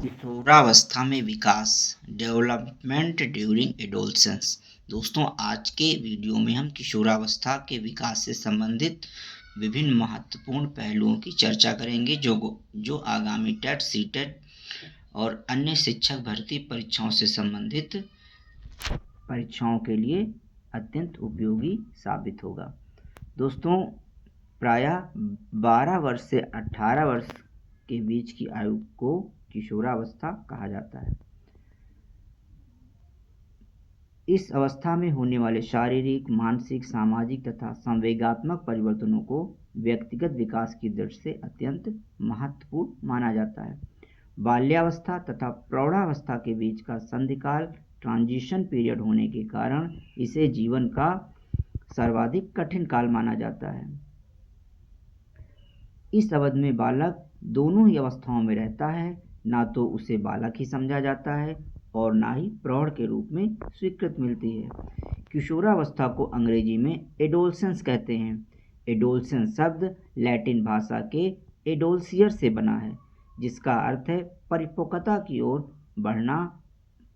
किशोरावस्था में विकास development during adolescence. दोस्तों, आज के वीडियो में हम किशोरावस्था के विकास से संबंधित विभिन्न महत्वपूर्ण पहलुओं की चर्चा करेंगे जो आगामी टेट सीटेट और अन्य शिक्षक भर्ती परीक्षाओं से संबंधित परीक्षाओं के लिए अत्यंत उपयोगी साबित होगा। दोस्तों, प्रायः 12 वर्ष से 18 वर्ष के बीच की आयु को किशोरावस्था कहा जाता है। इस अवस्था में होने वाले शारीरिक, मानसिक, सामाजिक तथा संवेगात्मक परिवर्तनों को व्यक्तिगत विकास की दृष्टि से अत्यंत महत्वपूर्ण माना जाता है। बाल्यावस्था तथा प्रौढ़ावस्था के बीच का संधिकाल ट्रांजिशन पीरियड होने के कारण इसे जीवन का सर्वाधिक कठिन काल माना जाता है। इस अवधि में बालक दोनों ही अवस्थाओं में रहता है, ना तो उसे बालक ही समझा जाता है और ना ही प्रौढ़ के रूप में स्वीकृति मिलती है। किशोरावस्था को अंग्रेजी में एडोलसेंस कहते हैं। एडोलसेंस शब्द लैटिन भाषा के एडोल्सियर से बना है, जिसका अर्थ है परिपक्वता की ओर बढ़ना,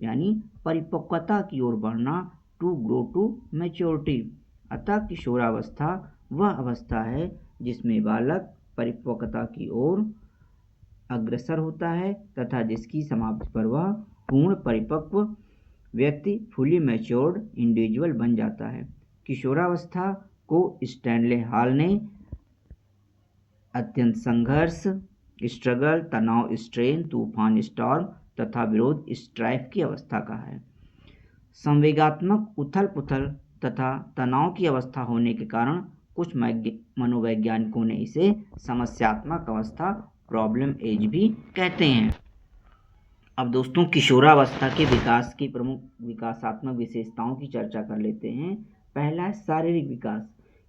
यानी परिपक्वता की ओर बढ़ना, टू ग्रो टू मैच्योरिटी। अतः किशोरावस्था वह अवस्था है जिसमें बालक परिपक्वता की ओर अग्रसर होता है तथा जिसकी समाप्ति पर वह पूर्ण परिपक्व व्यक्ति फुली मैच्योर्ड इंडिविजुअल बन जाता है। किशोरावस्था को स्टैनले हॉल ने अत्यंत संघर्ष, स्ट्रगल, तनाव, स्ट्रेन, तूफान, स्टॉर्म तथा विरोध, स्ट्राइफ की अवस्था कहा है। संवेगात्मक उथल पुथल तथा तनाव की अवस्था होने के कारण कुछ मनोवैज्ञानिकों ने इसे समस्यात्मक अवस्था, प्रॉब्लम एज भी कहते हैं। अब दोस्तों, किशोरावस्था के विकास की प्रमुख विकासात्मक विशेषताओं की चर्चा कर लेते हैं। पहला है शारीरिक विकास।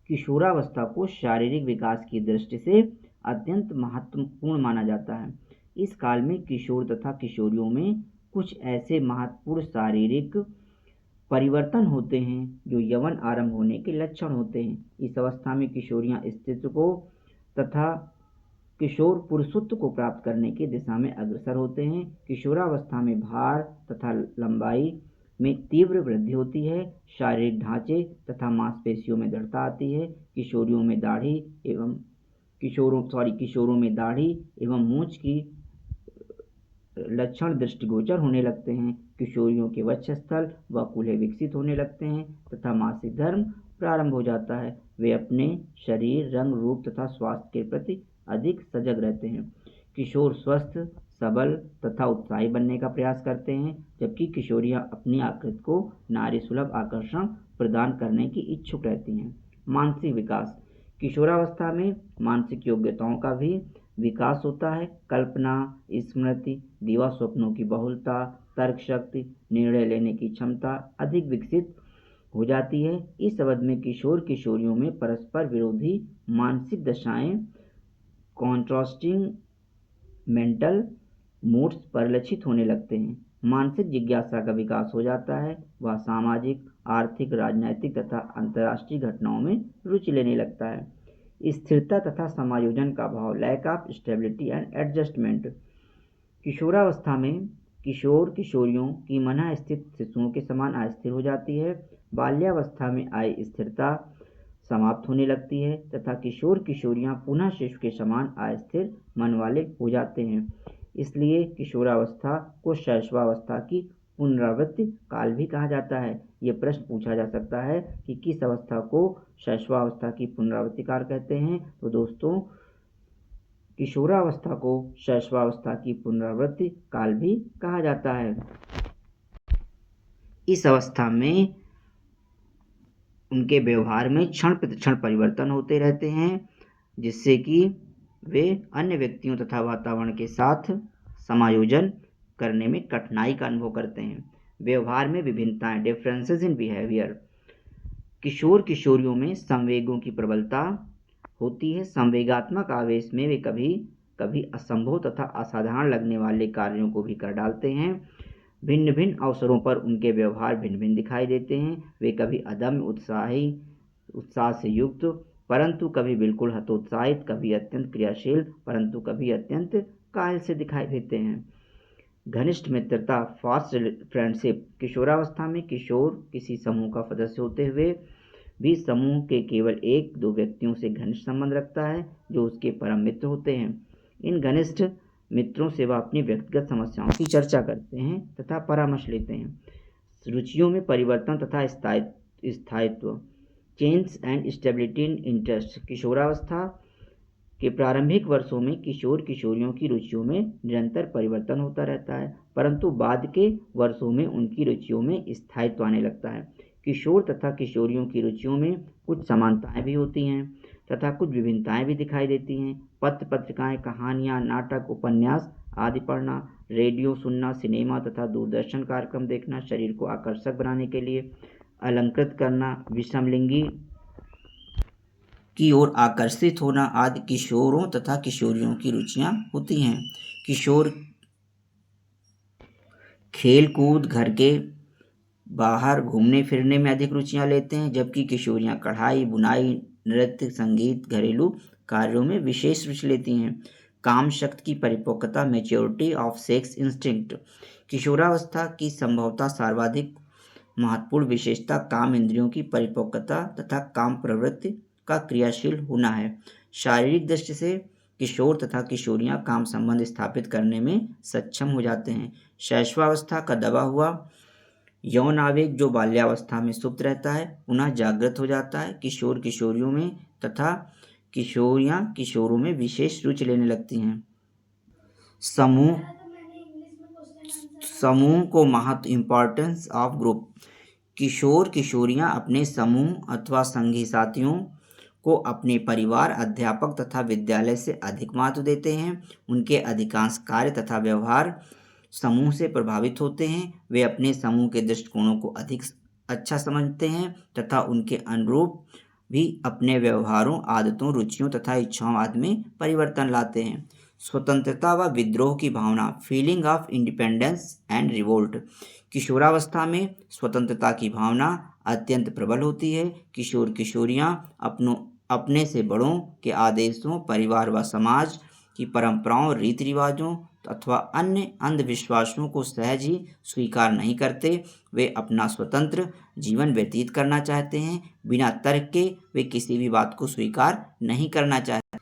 किशोरावस्था को शारीरिक विकास की दृष्टि से अत्यंत महत्वपूर्ण माना जाता है। इस काल में किशोर तथा किशोरियों में कुछ ऐसे महत्वपूर्ण शारीरिक परिवर्तन होते हैं जो यौवन आरंभ होने के लक्षण होते हैं। इस अवस्था में किशोरियां स्थिति को तथा किशोर पुरुषत्व को प्राप्त करने की दिशा में अग्रसर होते हैं। किशोरावस्था में भार तथा लंबाई में तीव्र वृद्धि होती है। शारीरिक ढांचे तथा मांसपेशियों में दृढ़ता आती है। किशोरों में दाढ़ी एवं मूंछ की लक्षण दृष्टिगोचर होने लगते हैं। किशोरियों के वक्षस्थल व कूल्हे विकसित होने लगते हैं तथा मासिक धर्म प्रारंभ हो जाता है। वे अपने शरीर, रंग, रूप तथा स्वास्थ्य के प्रति अधिक सजग रहते हैं। किशोर स्वस्थ, सबल तथा उत्साही बनने का प्रयास करते हैं, जबकि किशोरियां अपनी आकृति को नारी सुलभ आकर्षण प्रदान करने की इच्छुक रहती हैं। मानसिक विकास। किशोरावस्था में मानसिक योग्यताओं का भी विकास होता है। कल्पना, स्मृति, दिवा स्वप्नों की बहुलता, तर्क शक्ति, निर्णय लेने की क्षमता अधिक विकसित हो जाती है। इस अवधि में किशोर किशोरियों में परस्पर विरोधी मानसिक दशाएं, कॉन्ट्रास्टिंग मेंटल मूड्स परिलक्षित होने लगते हैं। मानसिक जिज्ञासा का विकास हो जाता है। वह सामाजिक, आर्थिक, राजनैतिक तथा अंतर्राष्ट्रीय घटनाओं में रुचि लेने लगता है। स्थिरता तथा समायोजन का भाव, lack of stability and adjustment. किशोरावस्था में किशोर किशोरियों की मन स्थित शिशुओं के समान अस्थिर हो जाती है। बाल्यावस्था में आई स्थिरता समाप्त होने लगती है तथा किशोर किशोरियां पुनः शिशु के समान अस्थिर मन वाले हो जाते हैं। इसलिए किशोरावस्था को शैशवावस्था की पुनरावृत्ति काल भी कहा जाता है। ये प्रश्न पूछा जा सकता है कि किस अवस्था को शैशवावस्था की पुनरावृत्ति काल कहते हैं। तो दोस्तों, किशोरावस्था को शैशवावस्था की पुनरावृत्ति काल भी कहा जाता है। इस अवस्था में उनके व्यवहार में क्षण प्रतिक्षण परिवर्तन होते रहते हैं, जिससे कि वे अन्य व्यक्तियों तथा वातावरण के साथ समायोजन करने में कठिनाई का अनुभव करते हैं। व्यवहार में विभिन्नताएं, डिफरेंसेस इन बिहेवियर। किशोर किशोरियों में संवेगों की प्रबलता होती है। संवेगात्मक आवेश में वे कभी कभी असंभव तथा असाधारण लगने वाले कार्यों को भी कर डालते हैं। भिन्न भिन्न अवसरों पर उनके व्यवहार भिन्न भिन्न दिखाई देते हैं। वे कभी अदम्य उत्साह से युक्त, परंतु कभी बिल्कुल हतोत्साहित, कभी अत्यंत क्रियाशील, परंतु कभी अत्यंत कायल से दिखाई देते हैं। घनिष्ठ मित्रता, फास्ट फ्रेंडशिप। किशोरावस्था में किशोर किसी समूह का सदस्य होते हुए भी समूह के केवल एक दो व्यक्तियों से घनिष्ठ संबंध रखता है जो उसके परम मित्र होते हैं। इन घनिष्ठ मित्रों से वह अपनी व्यक्तिगत समस्याओं की चर्चा करते हैं तथा परामर्श लेते हैं। रुचियों में परिवर्तन तथा स्थायित्व, change and stability in interest. किशोरावस्था के प्रारंभिक वर्षों में किशोर किशोरियों की रुचियों में निरंतर परिवर्तन होता रहता है, परंतु बाद के वर्षों में उनकी रुचियों में स्थायित्व आने लगता है। किशोर तथा किशोरियों की रुचियों में कुछ समानताएं भी होती हैं तथा कुछ विभिन्नताएं भी दिखाई देती हैं। पत्र पत्रिकाएं, कहानियां, नाटक, उपन्यास आदि पढ़ना, रेडियो सुनना, सिनेमा तथा दूरदर्शन कार्यक्रम देखना, शरीर को आकर्षक बनाने के लिए अलंकृत करना, विषमलिंगी की ओर आकर्षित होना आदि किशोरों तथा किशोरियों की रुचियां होती हैं। किशोर खेल कूद, घर के बाहर घूमने फिरने में अधिक रुचियां लेते हैं, जबकि किशोरियां कढ़ाई, बुनाई, नृत्य, संगीत, घरेलू कार्यों में विशेष रुचि लेती हैं। काम शक्ति की परिपक्वता, मैच्योरिटी ऑफ सेक्स इंस्टिंक्ट। किशोरावस्था की संभवतः सर्वाधिक महत्वपूर्ण विशेषता काम इंद्रियों की परिपक्वता तथा काम प्रवृत्ति का क्रियाशील होना है। शारीरिक दृष्टि से किशोर तथा किशोरियां काम संबंध स्थापित करने में सक्षम हो जाते हैं। शैशवावस्था का दबा हुआ यौन आवेग जो बाल्यावस्था में सुप्त रहता है पुनः जागृत हो जाता है। किशोर किशोरियों में तथा किशोरियां किशोरों में विशेष रुचि लेने लगती हैं। समूह को महत्व, इम्पोर्टेंस ऑफ ग्रुप। किशोर किशोरियां अपने समूह अथवा संगी साथियों को अपने परिवार, अध्यापक तथा विद्यालय से अधिक महत्व देते हैं। उनके अधिकांश कार्य तथा व्यवहार समूह से प्रभावित होते हैं। वे अपने समूह के दृष्टिकोणों को अधिक अच्छा समझते हैं तथा उनके अनुरूप भी अपने व्यवहारों, आदतों, रुचियों तथा इच्छाओं आदि में परिवर्तन लाते हैं। स्वतंत्रता व विद्रोह की भावना, feeling of independence and revolt. किशोरावस्था में स्वतंत्रता की भावना अत्यंत प्रबल होती है। किशोर किशोरियां अपने से बड़ों के आदेशों, परिवार व समाज की परंपराओं, रीति रिवाजों अथवा अन्य अंधविश्वासों को सहज ही स्वीकार नहीं करते। वे अपना स्वतंत्र जीवन व्यतीत करना चाहते हैं। बिना तर्क के वे किसी भी बात को स्वीकार नहीं करना चाहते।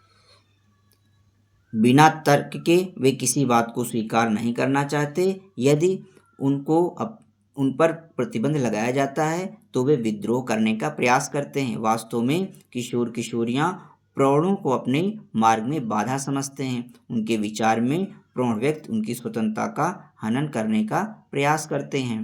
बिना तर्क के वे किसी बात को स्वीकार नहीं करना चाहते। यदि उन पर प्रतिबंध लगाया जाता है तो वे विद्रोह करने का प्रयास करते हैं। वास्तव में किशोर किशोरियां प्रौढ़ों को अपने मार्ग में बाधा समझते हैं। उनके विचार में प्रौढ़ व्यक्ति उनकी स्वतंत्रता का हनन करने का प्रयास करते हैं।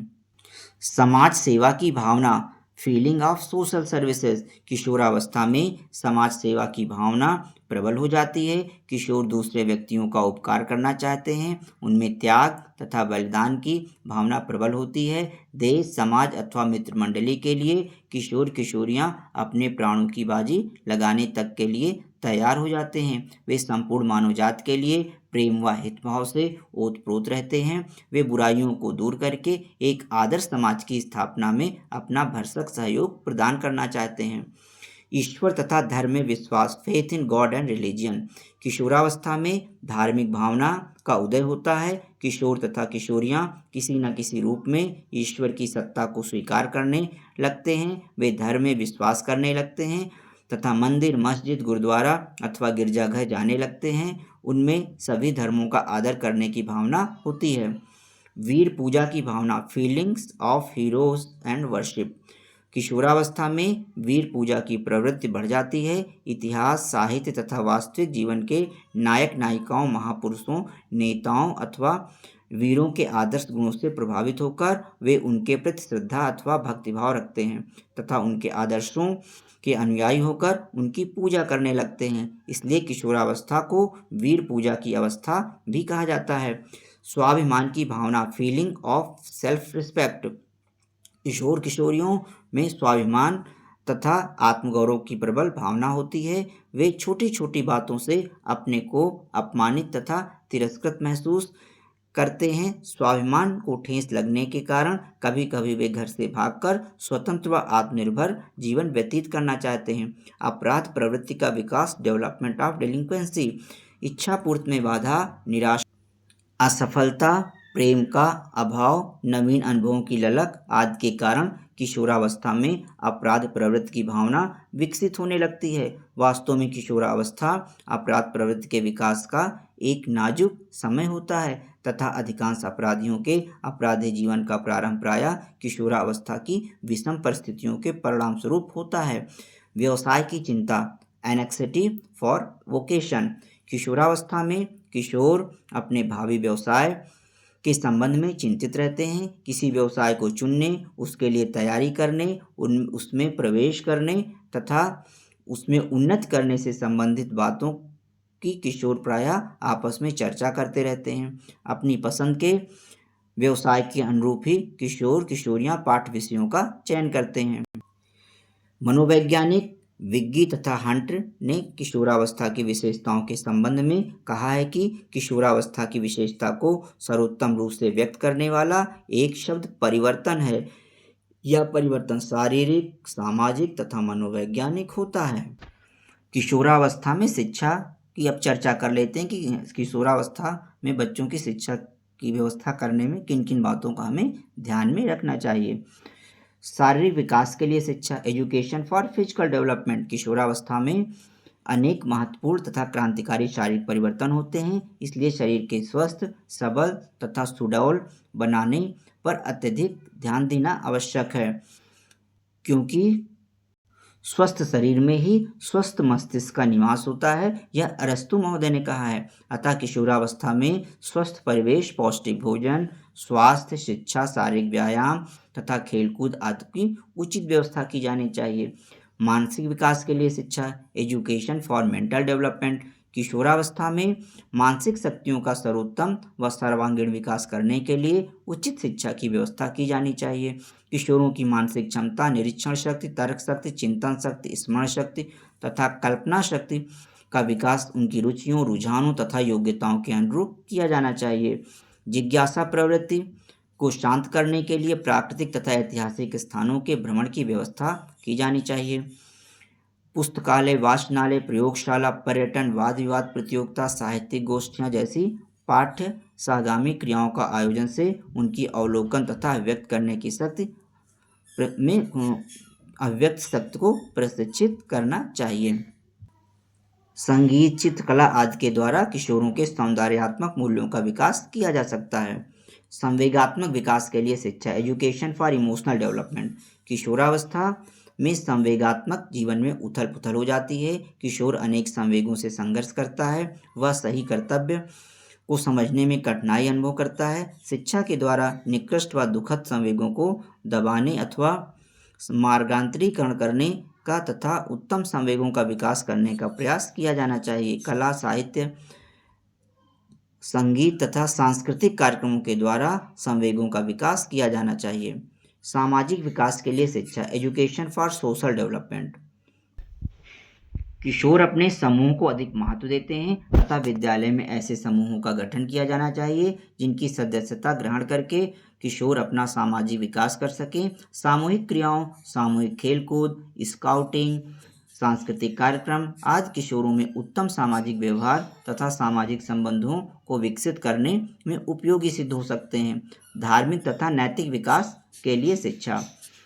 समाज सेवा की भावना, फीलिंग ऑफ सोशल सर्विसेज। किशोरावस्था में समाज सेवा की भावना प्रबल हो जाती है। किशोर दूसरे व्यक्तियों का उपकार करना चाहते हैं। उनमें त्याग तथा बलिदान की भावना प्रबल होती है। देश, समाज अथवा मित्र मंडली के लिए किशोर किशोरियां अपने प्राणों की बाजी लगाने तक के लिए तैयार हो जाते हैं। वे संपूर्ण मानव जाति के लिए प्रेम व हितभाव से ओतप्रोत रहते हैं। वे बुराइयों को दूर करके एक आदर्श समाज की स्थापना में अपना भरसक सहयोग प्रदान करना चाहते हैं। ईश्वर तथा धर्म में विश्वास, faith in God and religion. किशोरावस्था में धार्मिक भावना का उदय होता है। किशोर तथा किशोरियां किसी न किसी रूप में ईश्वर की सत्ता को स्वीकार करने लगते हैं। वे धर्म में विश्वास करने लगते हैं तथा मंदिर, मस्जिद, गुरुद्वारा अथवा गिरजाघर जाने लगते हैं। उनमें सभी धर्मों का आदर करने की भावना होती है। वीर पूजा की भावना, feelings of heroes and worship. किशोरावस्था में वीर पूजा की प्रवृत्ति बढ़ जाती है। इतिहास, साहित्य तथा वास्तविक जीवन के नायक नायिकाओं, महापुरुषों, नेताओं अथवा वीरों के आदर्श गुणों से प्रभावित होकर वे उनके प्रति श्रद्धा अथवा भक्तिभाव रखते हैं तथा उनके आदर्शों के अनुयायी होकर उनकी पूजा करने लगते हैं। इसलिए किशोरावस्था को वीर पूजा की अवस्था भी कहा जाता है। स्वाभिमान की भावना, फीलिंग ऑफ सेल्फ रिस्पेक्ट। किशोर किशोरियों में स्वाभिमान तथा आत्मगौरव की प्रबल भावना होती है। वे छोटी छोटी बातों से अपने को अपमानित तथा तिरस्कृत महसूस करते हैं। स्वाभिमान को ठेस लगने के कारण कभी कभी वे घर से भागकर स्वतंत्र व आत्मनिर्भर जीवन व्यतीत करना चाहते हैं। अपराध प्रवृत्ति का विकास, डेवलपमेंट ऑफ डेलिंक्वेंसी। इच्छा पूर्ति में बाधा, निराशा, असफलता प्रेम का अभाव, नवीन अनुभवों की ललक आदि के कारण किशोरावस्था में अपराध प्रवृत्ति की भावना विकसित होने लगती है। वास्तव में किशोरावस्था अपराध प्रवृत्ति के विकास का एक नाजुक समय होता है तथा अधिकांश अपराधियों के अपराधी जीवन का प्रारंभ प्रायः किशोरावस्था की विषम परिस्थितियों के परिणाम स्वरूप होता है। व्यवसाय की चिंता, एनेक्सिटी फॉर वोकेशन। किशोरावस्था में किशोर अपने भावी व्यवसाय के संबंध में चिंतित रहते हैं। किसी व्यवसाय को चुनने, उसके लिए तैयारी करने, उसमें प्रवेश करने तथा उसमें उन्नति करने से संबंधित बातों की किशोर प्रायः आपस में चर्चा करते रहते हैं। अपनी पसंद के व्यवसाय के अनुरूप ही किशोर किशोरियां पाठ्य विषयों का चयन करते हैं। मनोवैज्ञानिक विग्गी तथा हंट ने किशोरावस्था की विशेषताओं के संबंध में कहा है कि किशोरावस्था की विशेषता को सर्वोत्तम रूप से व्यक्त करने वाला एक शब्द परिवर्तन है। यह परिवर्तन शारीरिक, सामाजिक तथा मनोवैज्ञानिक होता है। किशोरावस्था में शिक्षा की अब चर्चा कर लेते हैं कि किशोरावस्था में बच्चों की शिक्षा की व्यवस्था करने में किन किन बातों का हमें ध्यान में रखना चाहिए। शारीरिक विकास के लिए शिक्षा, एजुकेशन फॉर फिजिकल डेवलपमेंट। किशोरावस्था में अनेक महत्वपूर्ण तथा क्रांतिकारी शारीरिक परिवर्तन होते हैं, इसलिए शरीर के स्वस्थ, सबल तथा सुडौल बनाने पर अत्यधिक ध्यान देना आवश्यक है, क्योंकि स्वस्थ शरीर में ही स्वस्थ मस्तिष्क का निवास होता है, यह अरस्तु महोदय ने कहा है। अतः किशोरावस्था में स्वस्थ परिवेश, पौष्टिक भोजन, स्वास्थ्य, शिक्षा, शारीरिक व्यायाम तथा खेलकूद आदि की उचित व्यवस्था की जानी चाहिए। मानसिक विकास के लिए शिक्षा, एजुकेशन फॉर मेंटल डेवलपमेंट। किशोरावस्था में मानसिक शक्तियों का सर्वोत्तम व सर्वांगीण विकास करने के लिए उचित शिक्षा की व्यवस्था की जानी चाहिए। किशोरों की मानसिक क्षमता, निरीक्षण शक्ति, तर्क शक्ति, चिंतन शक्ति, स्मरण शक्ति तथा कल्पना शक्ति का विकास उनकी रुचियों, रुझानों तथा योग्यताओं के अनुरूप किया जाना चाहिए। जिज्ञासा प्रवृत्ति को शांत करने के लिए प्राकृतिक तथा ऐतिहासिक स्थानों के भ्रमण की व्यवस्था की जानी चाहिए। पुस्तकालय, वाचनालय, प्रयोगशाला, पर्यटन, वाद विवाद प्रतियोगिता, साहित्यिक गोष्ठियां जैसी पाठ्य सहगामी क्रियाओं का आयोजन से उनकी अवलोकन तथा व्यक्त करने की शक्ति में अव्यक्त शक्ति को प्रशिक्षित करना चाहिए। संगीत, चित्रकला आदि के द्वारा किशोरों के सौंदर्यात्मक मूल्यों का विकास किया जा सकता है। संवेगात्मक विकास के लिए शिक्षा, एजुकेशन फॉर इमोशनल डेवलपमेंट। किशोरावस्था में संवेगात्मक जीवन में उथल पुथल हो जाती है। किशोर अनेक संवेगों से संघर्ष करता है, वह सही कर्तव्य को समझने में कठिनाई अनुभव करता है। शिक्षा के द्वारा निकृष्ट व दुखद संवेगों को दबाने अथवा मार्गांतरीकरण करने का तथा उत्तम संवेगों का विकास करने का प्रयास किया जाना चाहिए। कला, साहित्य, संगीत तथा सांस्कृतिक कार्यक्रमों के द्वारा संवेगों का विकास किया जाना चाहिए। सामाजिक विकास के लिए शिक्षा, एजुकेशन फॉर सोशल डेवलपमेंट। किशोर अपने समूह को अधिक महत्व देते हैं तथा विद्यालय में ऐसे समूहों का गठन किया जाना चाहिए जिनकी सदस्यता ग्रहण करके किशोर अपना सामाजिक विकास कर सकें। सामूहिक क्रियाओं, सामूहिक खेलकूद, स्काउटिंग, सांस्कृतिक कार्यक्रम आदि किशोरों में उत्तम सामाजिक व्यवहार तथा सामाजिक संबंधों को विकसित करने में उपयोगी सिद्ध हो सकते हैं। धार्मिक तथा नैतिक विकास के लिए शिक्षा,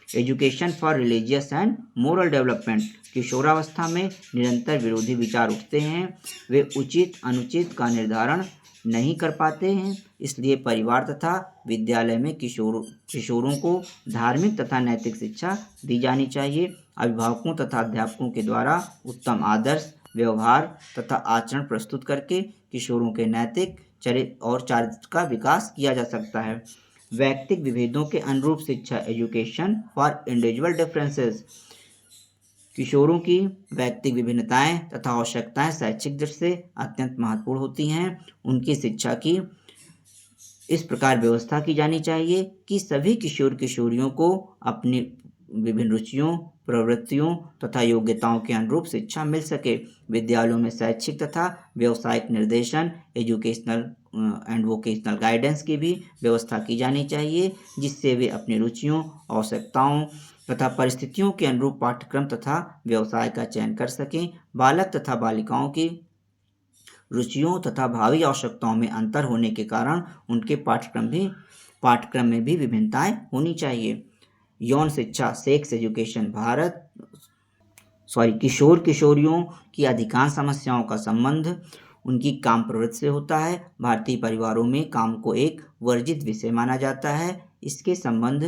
education for religious and moral development. किशोरावस्था में निरंतर विरोधी विचार उठते हैं, वे उचित अनुचित का निर्धारण नहीं कर पाते हैं, इसलिए परिवार तथा विद्यालय में किशोरों को धार्मिक तथा नैतिक शिक्षा दी जानी चाहिए। अभिभावकों तथा अध्यापकों के द्वारा उत्तम आदर्श, व्यवहार तथा आचरण प्रस्तुत करके किशोरों के नैतिक चरित्र और चारित्र का विकास किया जा सकता है। व्यक्तिक विभेदों के अनुरूप शिक्षा, एजुकेशन फॉर इंडिविजुअल डिफरेंसेस। किशोरों की व्यक्तिक विभिन्नताएं तथा आवश्यकताएं शैक्षिक दृष्टि से अत्यंत महत्वपूर्ण होती हैं। उनकी शिक्षा की इस प्रकार व्यवस्था की जानी चाहिए कि सभी किशोर किशोरियों को अपनी विभिन्न रुचियों, प्रवृत्तियों तथा योग्यताओं के अनुरूप शिक्षा मिल सके। विद्यालयों में शैक्षिक तथा व्यावसायिक निर्देशन, एजुकेशनल एंड वोकेशनल गाइडेंस की भी व्यवस्था की जानी चाहिए, जिससे वे अपनी रुचियों, आवश्यकताओं तथा परिस्थितियों के अनुरूप पाठ्यक्रम तथा व्यवसाय का चयन कर सकें। बालक तथा बालिकाओं की रुचियों तथा भावी आवश्यकताओं में अंतर होने के कारण उनके पाठ्यक्रम में भी विभिन्नताएं होनी चाहिए। यौन शिक्षा सेक्स एजुकेशन किशोर किशोरियों की अधिकांश समस्याओं का संबंध उनकी काम प्रवृत्ति से होता है। भारतीय परिवारों में काम को एक वर्जित विषय माना जाता है। इसके संबंध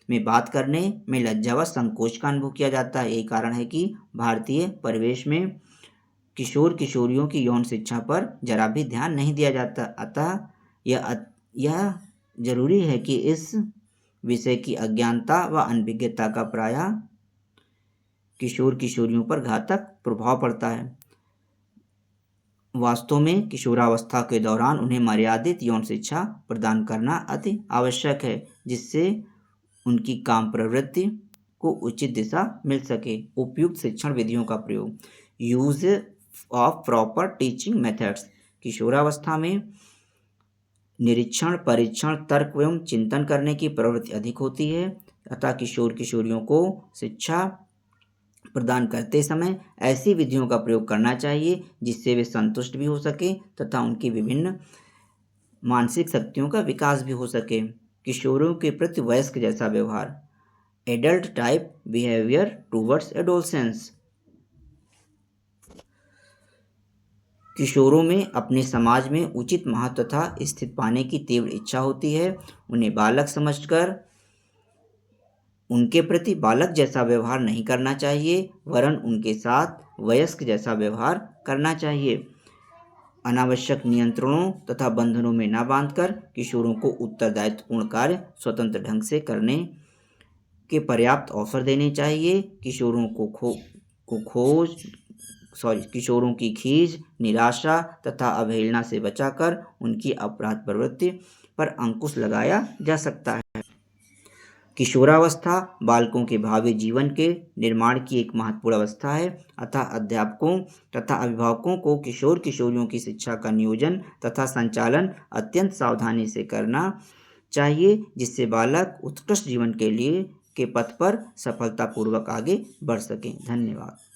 में बात करने में लज्जा व संकोच का अनुभव किया जाता है। यही कारण है कि भारतीय परिवेश में किशोर किशोरियों की यौन शिक्षा पर जरा भी ध्यान नहीं दिया जाता। अतः यह जरूरी है कि इस विषय की अज्ञानता व अनभिज्ञता का प्रायः किशोर किशोरियों पर घातक प्रभाव पड़ता है। वास्तव में किशोरावस्था के दौरान उन्हें मर्यादित यौन शिक्षा प्रदान करना अति आवश्यक है, जिससे उनकी काम प्रवृत्ति को उचित दिशा मिल सके। उपयुक्त शिक्षण विधियों का प्रयोग, use of proper teaching methods. किशोरावस्था में निरीक्षण, परीक्षण, तर्क एवं चिंतन करने की प्रवृत्ति अधिक होती है, अतः किशोर किशोरियों को शिक्षा प्रदान करते समय ऐसी विधियों का प्रयोग करना चाहिए जिससे वे संतुष्ट भी हो सके तथा उनकी विभिन्न मानसिक शक्तियों का विकास भी हो सके। किशोरों के प्रति वयस्क जैसा व्यवहार, adult type behaviour towards adolescence. किशोरों में अपने समाज में उचित महत्व तथा स्थिति पाने की तीव्र इच्छा होती है। उन्हें बालक समझकर उनके प्रति बालक जैसा व्यवहार नहीं करना चाहिए, वरन उनके साथ वयस्क जैसा व्यवहार करना चाहिए। अनावश्यक नियंत्रणों तथा बंधनों में न बांधकर किशोरों को उत्तरदायित्वपूर्ण कार्य स्वतंत्र ढंग से करने के पर्याप्त अवसर देने चाहिए। किशोरों की खीज, निराशा तथा अवहेलना से बचाकर उनकी अपराध प्रवृत्ति पर अंकुश लगाया जा सकता है। किशोरावस्था बालकों के भावी जीवन के निर्माण की एक महत्वपूर्ण अवस्था है, अतः अध्यापकों तथा अभिभावकों को किशोर किशोरियों की शिक्षा का नियोजन तथा संचालन अत्यंत सावधानी से करना चाहिए, जिससे बालक उत्कृष्ट जीवन के पथ पर सफलतापूर्वक आगे बढ़ सकें। धन्यवाद।